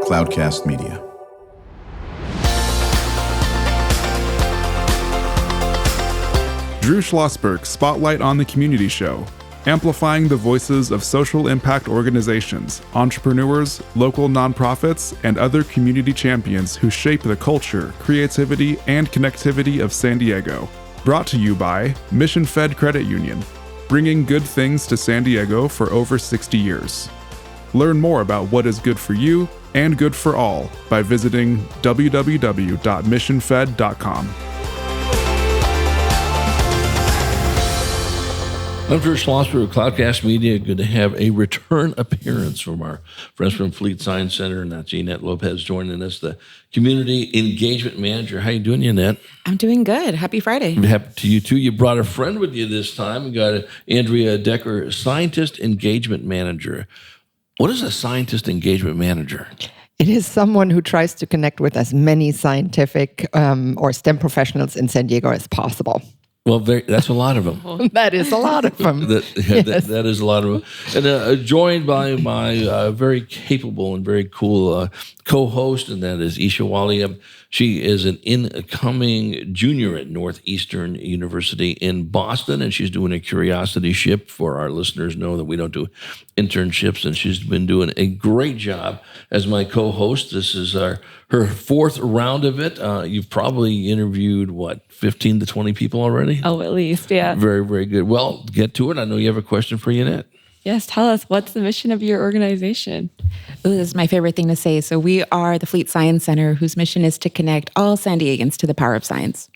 Cloudcast Media. Drew Schlosberg Spotlight on the Community Show, amplifying the voices of social impact organizations, entrepreneurs, local nonprofits, and other community champions who shape the culture, creativity, and connectivity of San Diego. Brought to you by Mission Fed Credit Union, bringing good things to San Diego for over 60 years. Learn more about what is good for you and good for all by visiting www.missionfed.com. I'm Drew Schlosberg of Cloudcast Media. Good to have a return appearance from our friends from Fleet Science Center, and that's Yanet Lopez joining us, the Community Engagement Manager. How you doing, Yanet? I'm doing good. Happy Friday. Happy to you, too. You brought a friend with you this time. We got Andrea Decker, Scientist Engagement Manager. What is a Scientist Engagement Manager? It is someone who tries to connect with as many scientific or STEM professionals in San Diego as possible. Well, that's a lot of them. That is a lot of them. That is a lot of them. And joined by my very capable and very cool co-host, and that is Isha Walia. She is an incoming junior at Northeastern University in Boston, and she's doing a curiosity ship. For our listeners know that we don't do internships, and she's been doing a great job as my co-host. This is her fourth round of it. You've probably interviewed, 15 to 20 people already? Oh, at least, yeah. Very, very good. Well, get to it. I know you have a question for Yanet. Yes, tell us, what's the mission of your organization? Ooh, this is my favorite thing to say. So we are the Fleet Science Center, whose mission is to connect all San Diegans to the power of science.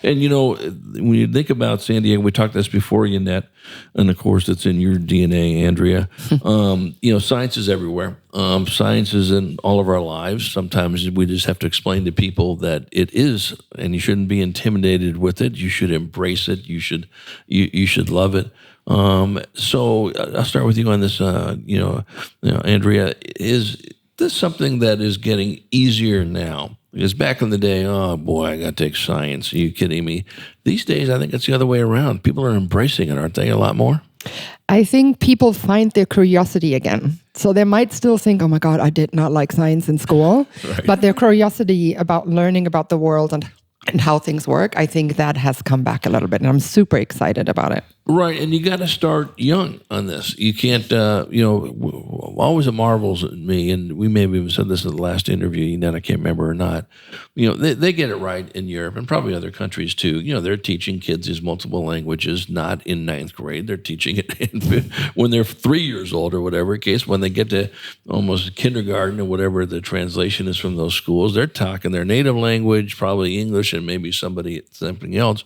And, when you think about San Diego, we talked this before, Yanet, and of course it's in your DNA, Andrea. Science is everywhere. Science is in all of our lives. Sometimes we just have to explain to people that it is, and you shouldn't be intimidated with it. You should embrace it. You should love it. So I'll start with you on this. Andrea, is this something that is getting easier now? Because back in the day, oh boy, I got to take science. Are you kidding me? These days, I think it's the other way around. People are embracing it, aren't they, a lot more? I think people find their curiosity again. So they might still think, oh my God, I did not like science in school. Right. But their curiosity about learning about the world and how things work, I think that has come back a little bit. And I'm super excited about it. Right, and you got to start young on this. You can't, always it marvels at me, and we may have even said this in the last interview, I can't remember or not. They get it right in Europe and probably other countries too. They're teaching kids these multiple languages, not in ninth grade. They're teaching it when they're 3 years old or whatever case. When they get to almost kindergarten or whatever the translation is from those schools, they're talking their native language, probably English and maybe something else.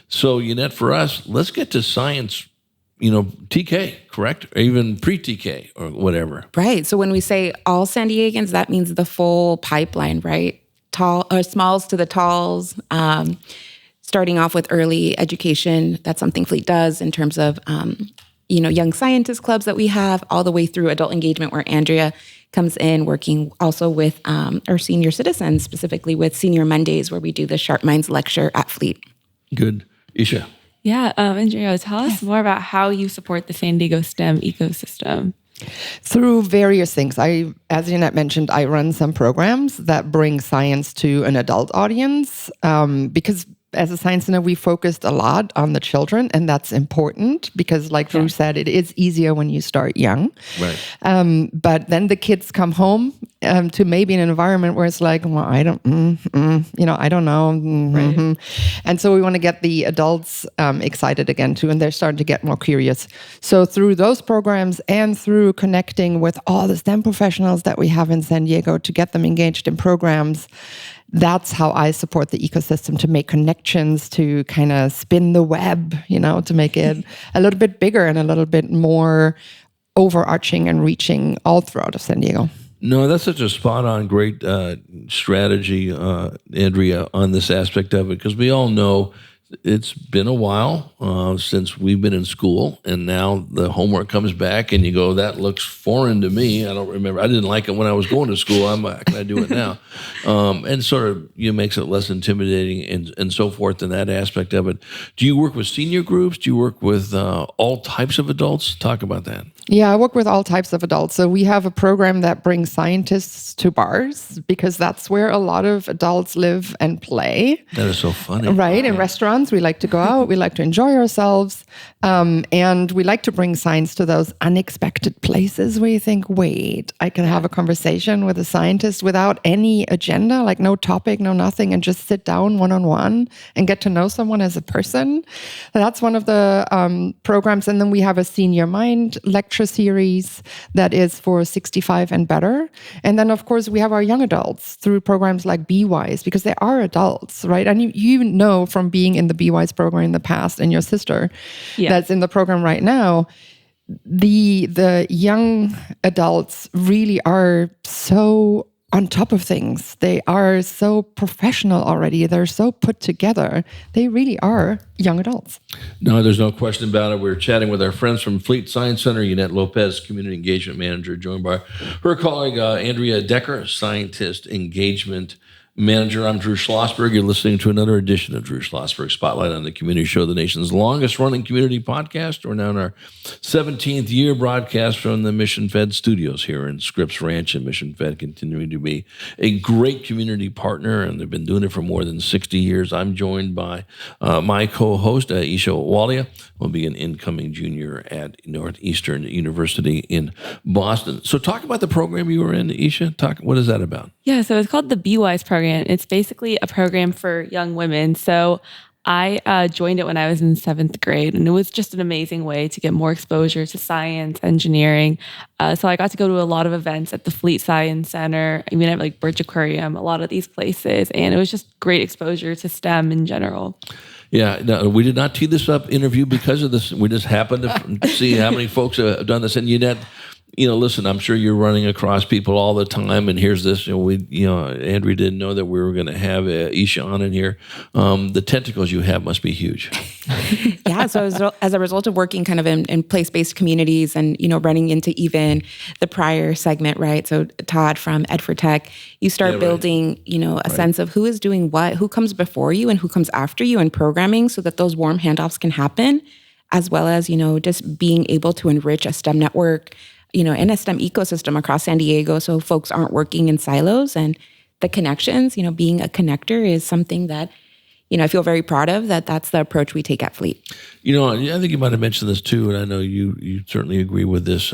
So, Yanet, for us, let's get to science, TK, correct? Or even pre-TK or whatever. Right. So when we say all San Diegans, that means the full pipeline, right? Smalls to the talls, starting off with early education. That's something Fleet does in terms of, young scientist clubs that we have, all the way through adult engagement, where Andrea comes in working also with our senior citizens, specifically with Senior Mondays, where we do the Sharp Minds lecture at Fleet. Good. Isha. Yeah, Andrea, tell us more about how you support the San Diego STEM ecosystem. Through various things. As Yanet mentioned, I run some programs that bring science to an adult audience because as a science center, we focused a lot on the children, and that's important because, like Drew said, it is easier when you start young. Right. But then the kids come home to maybe an environment where it's like, well, I don't know. Right. And so we want to get the adults excited again too, and they're starting to get more curious. So through those programs and through connecting with all the STEM professionals that we have in San Diego to get them engaged in programs, that's how I support the ecosystem, to make connections, to kind of spin the web, to make it a little bit bigger and a little bit more overarching and reaching all throughout San Diego. No, that's such a spot-on, great strategy, Andrea, on this aspect of it, because we all know it's been a while since we've been in school, and now the homework comes back, and you go, that looks foreign to me. I don't remember. I didn't like it when I was going to school. How can I do it now? And sort of makes it less intimidating and so forth in that aspect of it. Do you work with senior groups? Do you work with all types of adults? Talk about that. Yeah, I work with all types of adults. So we have a program that brings scientists to bars because that's where a lot of adults live and play. That is so funny. Right. In restaurants, we like to go out, we like to enjoy ourselves. And we like to bring science to those unexpected places where you think, wait, I can have a conversation with a scientist without any agenda, like no topic, no nothing, and just sit down one-on-one and get to know someone as a person. That's one of the programs. And then we have a Senior Mind lecture series that is for 65 and better. And then, of course, we have our young adults through programs like Be Wise, because they are adults, right? And you know from being in the Be Wise program in the past, and your sister that's in the program right now, the young adults really are so on top of things. They are so professional already. They're so put together. They really are young adults. No, there's no question about it. We're chatting with our friends from Fleet Science Center. Yanet Lopez, Community Engagement Manager, joined by her colleague, Andrea Decker, Scientist Engagement Manager. I'm Drew Schlosberg. You're listening to another edition of Drew Schlosberg Spotlight on the Community Show, the nation's longest-running community podcast. We're now in our 17th year broadcast from the Mission Fed studios here in Scripps Ranch, and Mission Fed continuing to be a great community partner, and they've been doing it for more than 60 years. I'm joined by my co-host, Isha Walia, will be an incoming junior at Northeastern University in Boston. So talk about the program you were in, Isha. What is that about? Yeah, so it's called the Be Wise program. It's basically a program for young women. So I joined it when I was in 7th grade, and it was just an amazing way to get more exposure to science, engineering. So I got to go to a lot of events at the Fleet Science Center, even at like Birch Aquarium, a lot of these places, and it was just great exposure to STEM in general. Yeah, no, we did not tee this up interview because of this. We just happened to see how many folks have done this. And Yanet, listen, I'm sure you're running across people all the time, and here's this. Andrea didn't know that we were going to have Isha on in here. The tentacles you have must be huge. Yeah, so as a result of working kind of in place-based communities and, running into even the prior segment, right? So Todd from Ed for Tech, you start building, a sense of who is doing what, who comes before you and who comes after you in programming so that those warm handoffs can happen, as well as, just being able to enrich a STEM network, in a STEM ecosystem across San Diego, so folks aren't working in silos, and the connections, being a connector is something that, I feel very proud of, that's the approach we take at Fleet. I think you might have mentioned this too, and I know you certainly agree with this,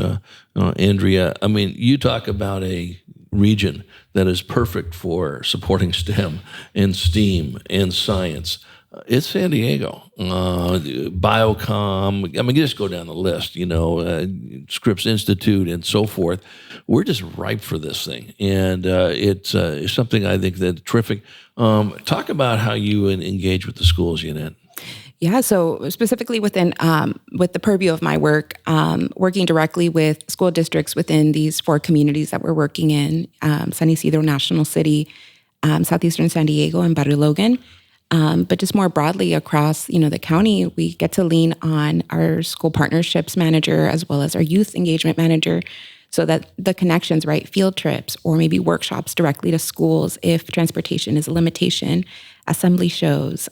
Andrea. I mean, you talk about a region that is perfect for supporting STEM and STEAM and science. It's San Diego, Biocom. I mean, just go down the list, Scripps Institute and so forth. We're just ripe for this thing. And it's something I think that's terrific. Talk about how you engage with the schools, Yanet. Yeah, so specifically within with the purview of my work, working directly with school districts within these 4 communities that we're working in, San Isidro, National City, Southeastern San Diego, and Barrio Logan. But just more broadly across, the county, we get to lean on our school partnerships manager as well as our youth engagement manager so that the connections, right, field trips or maybe workshops directly to schools if transportation is a limitation, assembly shows,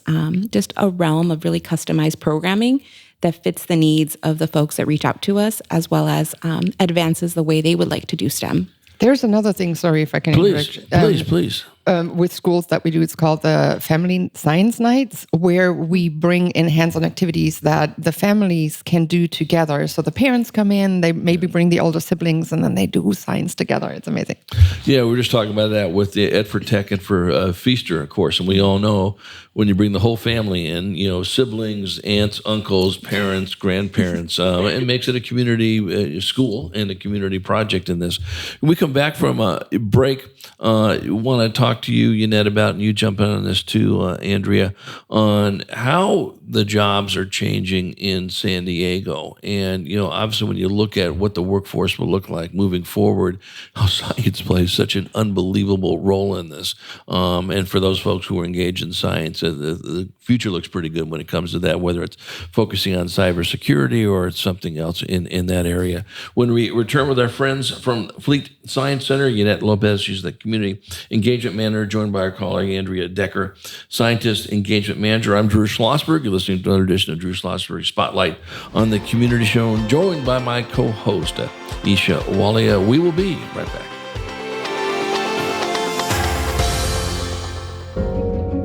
just a realm of really customized programming that fits the needs of the folks that reach out to us as well as advances the way they would like to do STEM. There's another thing, sorry if I can interrupt. Please. With schools that we do, it's called the Family Science Nights, where we bring in hands-on activities that the families can do together. So the parents come in, they maybe bring the older siblings, and then they do science together. It's amazing. Yeah, we're just talking about that with the Ed for Tech and for Feaster, of course. And we all know when you bring the whole family in, siblings, aunts, uncles, parents, grandparents, it makes it a community school and a community project in this. When we come back from a break, want to talk to you, Yanet, about, and you jump in on this too, Andrea, on how the jobs are changing in San Diego. And, obviously when you look at what the workforce will look like moving forward, how science plays such an unbelievable role in this. And for those folks who are engaged in science, the future looks pretty good when it comes to that, whether it's focusing on cybersecurity or it's something else in that area. When we return with our friends from Fleet Science Center, Yanet Lopez, she's the Community Engagement Manager, joined by our colleague, Andrea Decker, Scientist Engagement Manager. I'm Drew Schlosberg. You're listening to another edition of Drew Schlosberg Spotlight on the Community Show, joined by my co-host, Isha Walia. We will be right back.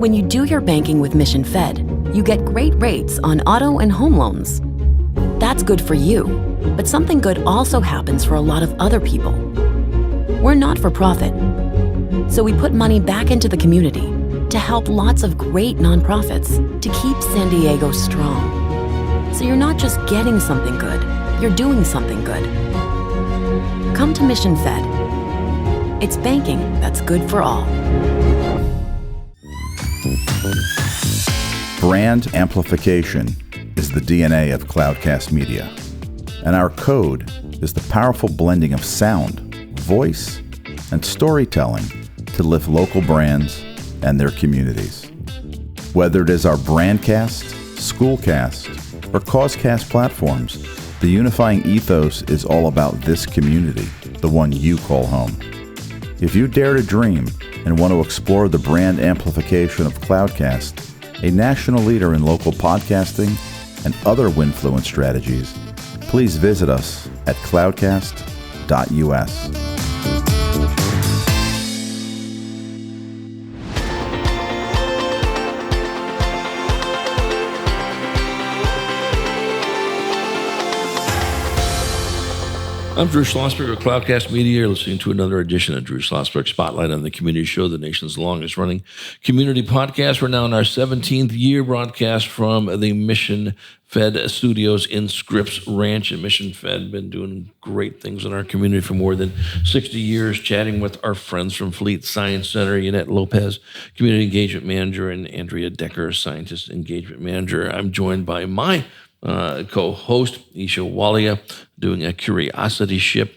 When you do your banking with Mission Fed, you get great rates on auto and home loans. That's good for you, but something good also happens for a lot of other people. We're not for profit, so we put money back into the community to help lots of great nonprofits to keep San Diego strong. So you're not just getting something good, you're doing something good. Come to Mission Fed. It's banking that's good for all. Brand amplification is the DNA of Cloudcast Media, and our code is the powerful blending of sound, voice, and storytelling to lift local brands and their communities. Whether it is our Brandcast, Schoolcast, or Causecast platforms, the unifying ethos is all about this community, the one you call home. If you dare to dream and want to explore the brand amplification of Cloudcast, a national leader in local podcasting and other Winfluence strategies, please visit us at cloudcast.us. I'm Drew Schlosberg of Cloudcast Media. You're listening to another edition of Drew Schlosberg Spotlight on the Community Show, the nation's longest running community podcast. We're now in our 17th year broadcast from the Mission Fed Studios in Scripps Ranch. And Mission Fed been doing great things in our community for more than 60 years, chatting with our friends from Fleet Science Center, Yanet Lopez, Community Engagement Manager, and Andrea Decker, Scientist Engagement Manager. I'm joined by my co-host, Isha Walia, doing a curiosity ship,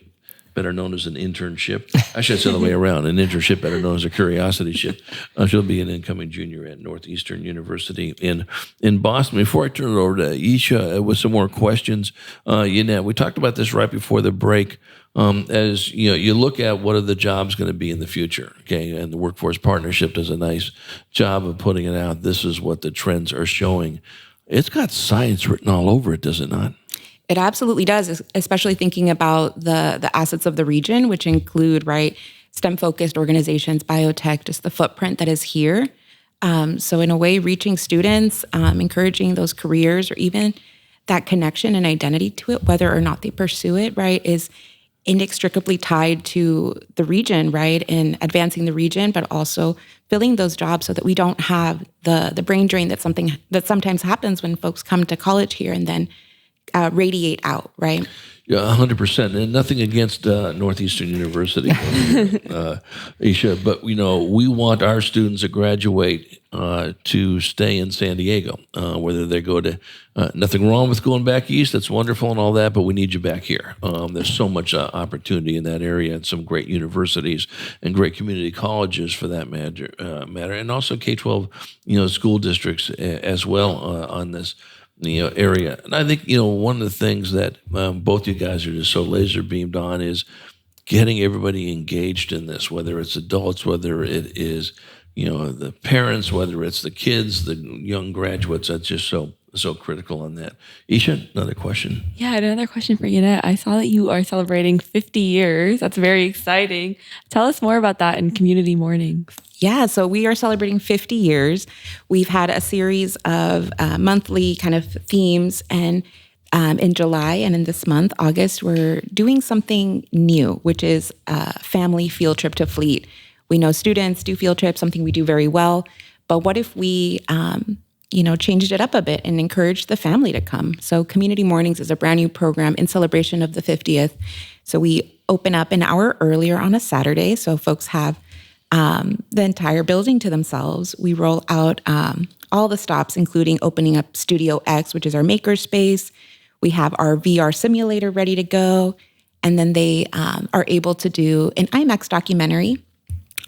better known as an internship. I should say the way around, an internship better known as a curiosity ship. She'll be an incoming junior at Northeastern University in Boston. Before I turn it over to Isha with some more questions, Yanet, we talked about this right before the break. As you know, you look at what are the jobs going to be in the future, okay? And the Workforce Partnership does a nice job of putting it out. This is what the trends are showing. It's got science written all over it, does it not? It absolutely does, especially thinking about the assets of the region, which include, right, STEM-focused organizations, biotech, just the footprint that is here. So in a way, reaching students, encouraging those careers, or even that connection and identity to it, whether or not they pursue it, right, is inextricably tied to the region, right, and advancing the region, but also filling those jobs so that we don't have the brain drain that sometimes happens when folks come to college here and then radiate out, right? Yeah, 100%. And nothing against Northeastern University, Isha, but we want our students that graduate to stay in San Diego, whether they go to, nothing wrong with going back east, that's wonderful and all that, but we need you back here. There's so much opportunity in that area, and some great universities and great community colleges for that matter, and also K-12, school districts as well on this area. And I think, one of the things that both you guys are just so laser beamed on is getting everybody engaged in this, whether it's adults, whether it is, the parents, whether it's the kids, the young graduates. That's just so critical on that. Isha, another question. Yeah, another question for Yanet. I saw that you are celebrating 50 years. That's very exciting. Tell us more about that in Community Mornings. Yeah, so we are celebrating 50 years. We've had a series of monthly kind of themes, and in July and in this month, August, we're doing something new, which is a family field trip to Fleet. We know students do field trips, something we do very well, but what if we changed it up a bit and encouraged the family to come? So Community Mornings is a brand new program in celebration of the 50th. So we open up an hour earlier on a Saturday, so folks have the entire building to themselves. We roll out all the stops, including opening up Studio X, which is our maker space. We have our VR simulator ready to go. And then they are able to do an IMAX documentary.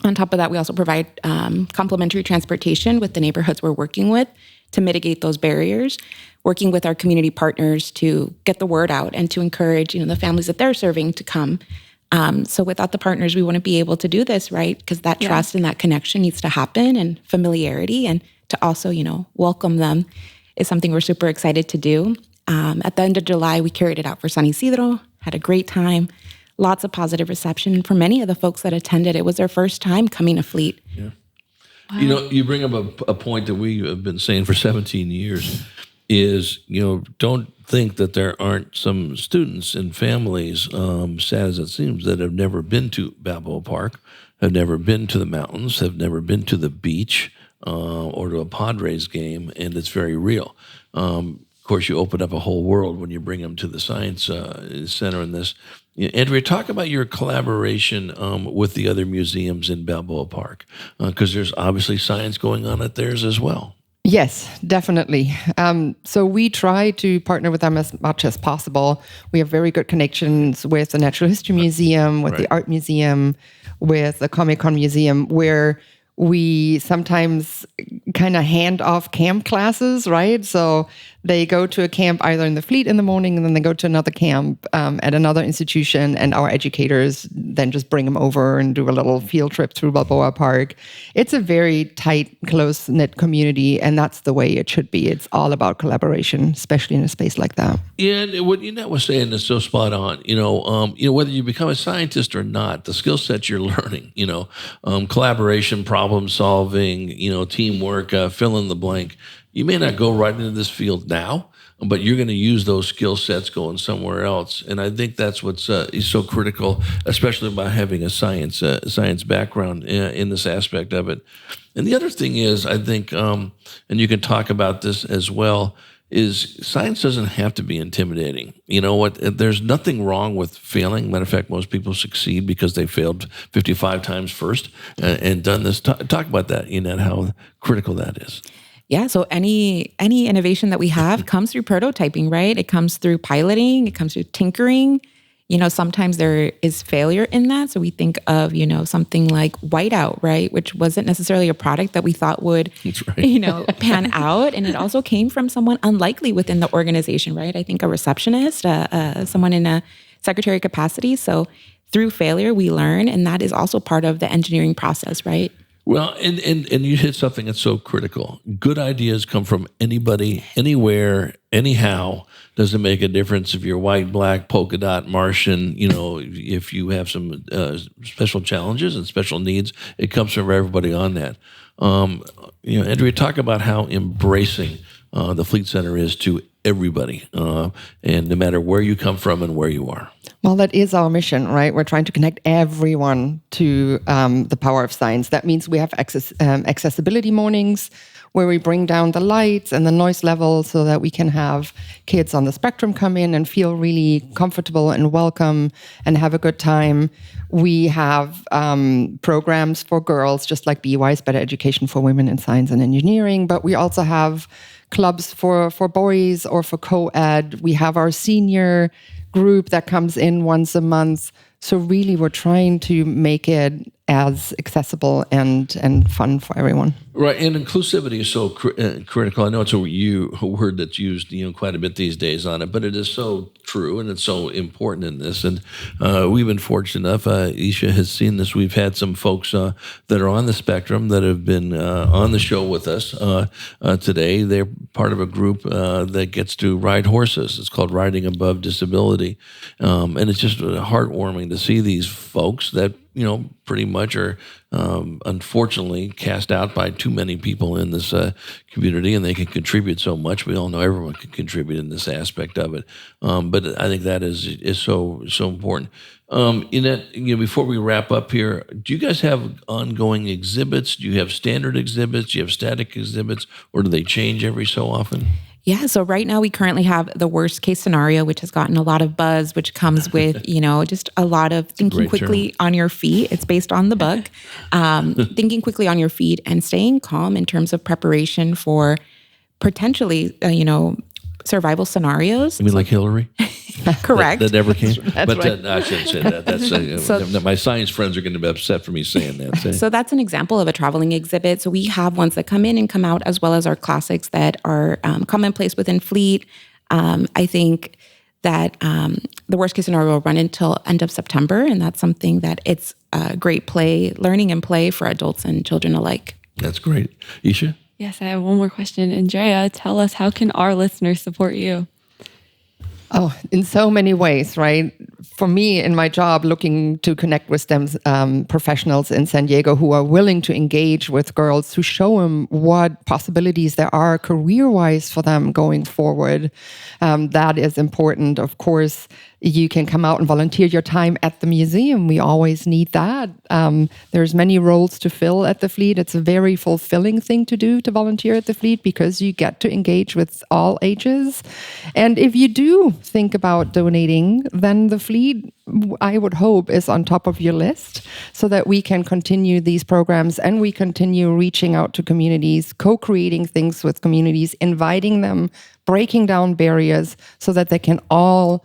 On top of that, we also provide complimentary transportation with the neighborhoods we're working with to mitigate those barriers, working with our community partners to get the word out and to encourage the families that they're serving to come. So without the partners, we wouldn't be able to do this, right? Because that trust and that connection needs to happen, and familiarity, and to also, welcome them is something we're super excited to do. At the end of July, we carried it out for San Isidro, had a great time, lots of positive reception. For many of the folks that attended, it was their first time coming to Fleet. Yeah. Wow. You bring up a point that we have been saying for 17 years is, don't think that there aren't some students and families, sad as it seems, that have never been to Balboa Park, have never been to the mountains, have never been to the beach or to a Padres game, and it's very real. Of course, you open up a whole world when you bring them to the Science Center in this. Andrea, talk about your collaboration with the other museums in Balboa Park, because there's obviously science going on at theirs as well. Yes, definitely. So we try to partner with them as much as possible. We have very good connections with the Natural History Museum, with the Art Museum, with the Comic-Con Museum, where we sometimes kind of hand off camp classes, right? So they go to a camp either in the Fleet in the morning, and then they go to another camp at another institution, and our educators then just bring them over and do a little field trip through Balboa Park. It's a very tight, close-knit community, and that's the way it should be. It's all about collaboration, especially in a space like that. Yeah, and what Yanet was saying is so spot on. Whether you become a scientist or not, the skill sets you're learning, collaboration, problem solving, teamwork, fill in the blank. You may not go right into this field now, but you're going to use those skill sets going somewhere else. And I think that's what's is so critical, especially by having a science background in this aspect of it. And the other thing is, I think, and you can talk about this as well, is science doesn't have to be intimidating. You know what? There's nothing wrong with failing. Matter of fact, most people succeed because they failed 55 times first and done this. Talk about that, Yanet, how critical that is. Yeah, so any innovation that we have comes through prototyping, right? It comes through piloting, it comes through tinkering. Sometimes there is failure in that. So we think of, something like Whiteout, right? Which wasn't necessarily a product that we thought would, pan out. And it also came from someone unlikely within the organization, right? I think a receptionist, someone in a secretary capacity. So through failure, we learn. And that is also part of the engineering process, right? Well, and you hit something that's so critical. Good ideas come from anybody, anywhere, anyhow. Doesn't make a difference if you're white, black, polka dot, Martian. If you have some special challenges and special needs, it comes from everybody on that. Andrea, talk about how embracing the Fleet Center is to everybody, and no matter where you come from and where you are. Well, that is our mission, right? We're trying to connect everyone to the power of science. That means we have accessibility mornings where we bring down the lights and the noise level so that we can have kids on the spectrum come in and feel really comfortable and welcome and have a good time. We have programs for girls, just like BY's Better Education for Women in Science and Engineering, but we also have clubs for boys or for co-ed. We have our senior group that comes in once a month. So really, we're trying to make it as accessible and fun for everyone. Right, and inclusivity is so critical. I know it's a word that's used quite a bit these days on it, but it is so true and it's so important in this. And we've been fortunate enough. Isha has seen this. We've had some folks that are on the spectrum that have been on the show with us today. They're part of a group that gets to ride horses. It's called Riding Above Disability, and it's just heartwarming to see these folks that pretty much are unfortunately cast out by too many people in this community, and they can contribute so much. We all know everyone can contribute in this aspect of it, but I think that is so important. Before we wrap up here, do you guys have ongoing exhibits? Do you have standard exhibits? Do you have static exhibits, or do they change every so often? Yeah, so right now we currently have the worst case scenario, which has gotten a lot of buzz, which comes with, just a lot of thinking quickly on your feet. It's based on the book. Thinking quickly on your feet and staying calm in terms of preparation for potentially, survival scenarios. You mean like Hillary? Correct. That never came? That's right. I shouldn't say that. That's, my science friends are going to be upset for me saying that. So that's an example of a traveling exhibit. So we have ones that come in and come out, as well as our classics that are commonplace within Fleet. I think that the worst case scenario will run until end of September. And that's something that it's a great learning and play for adults and children alike. That's great. Isha? Yes, I have one more question. Andrea, tell us, how can our listeners support you? Oh, in so many ways, right? For me, in my job, looking to connect with STEM professionals in San Diego who are willing to engage with girls, to show them what possibilities there are career-wise for them going forward. That is important. Of course, you can come out and volunteer your time at the museum. We always need that. There's many roles to fill at the Fleet. It's a very fulfilling thing to do, to volunteer at the Fleet, because you get to engage with all ages. And if you do think about donating, then the Fleet, I would hope, is on top of your list so that we can continue these programs and we continue reaching out to communities, co-creating things with communities, inviting them, breaking down barriers so that they can all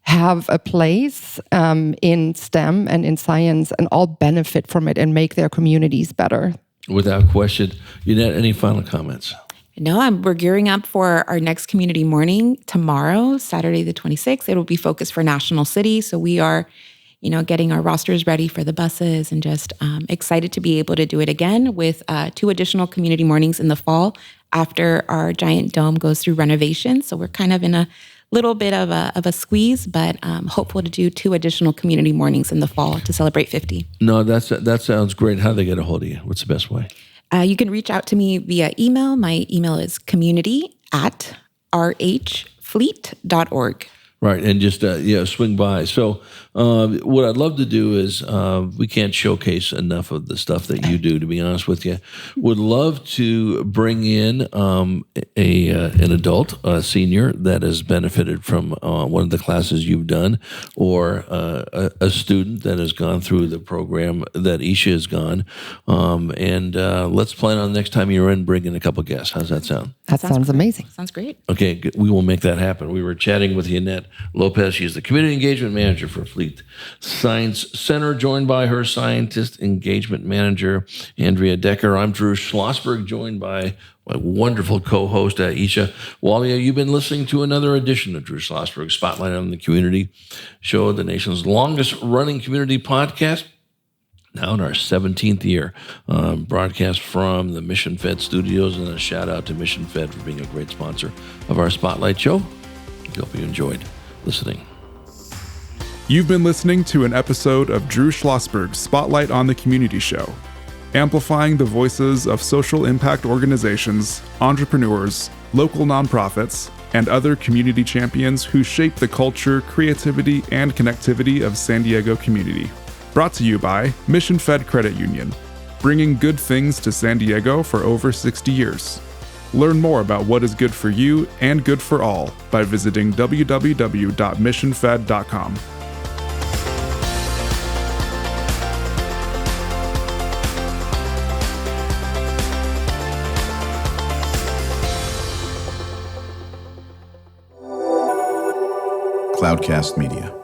have a place in STEM and in science and all benefit from it and make their communities better. Without question. Yanet, any final comments? No, we're gearing up for our next community morning tomorrow, Saturday the 26th. It will be focused for National City. So we are, getting our rosters ready for the buses and just excited to be able to do it again with 2 additional community mornings in the fall after our giant dome goes through renovation. So we're kind of in a little bit of a squeeze, but hopeful to do 2 additional community mornings in the fall to celebrate 50. No, that sounds great. How do they get a hold of you? What's the best way? You can reach out to me via email. My email is community@rhfleet.org. Right, and just swing by. So what I'd love to do is, we can't showcase enough of the stuff that you do, to be honest with you. Would love to bring in an adult, a senior, that has benefited from one of the classes you've done, or a student that has gone through the program that Isha has gone. And let's plan on the next time you're in, bring in a couple guests. How's that sound? That sounds amazing. Sounds great. Okay, good. We will make that happen. We were chatting with Yanet Lopez. She's the Community Engagement Manager for Fleet Science Center, joined by her Scientist Engagement Manager, Andrea Decker. I'm Drew Schlosberg, joined by my wonderful co-host, Isha Walia. You've been listening to another edition of Drew Schlosberg Spotlight on the Community Show, the nation's longest-running community podcast. Now in our 17th year, broadcast from the Mission Fed studios, and a shout out to Mission Fed for being a great sponsor of our Spotlight show. I hope you enjoyed listening. You've been listening to an episode of Drew Schlosberg's Spotlight on the Community Show, amplifying the voices of social impact organizations, entrepreneurs, local nonprofits, and other community champions who shape the culture, creativity, and connectivity of San Diego community. Brought to you by Mission Fed Credit Union, bringing good things to San Diego for over 60 years. Learn more about what is good for you and good for all by visiting www.missionfed.com. Cloudcast Media.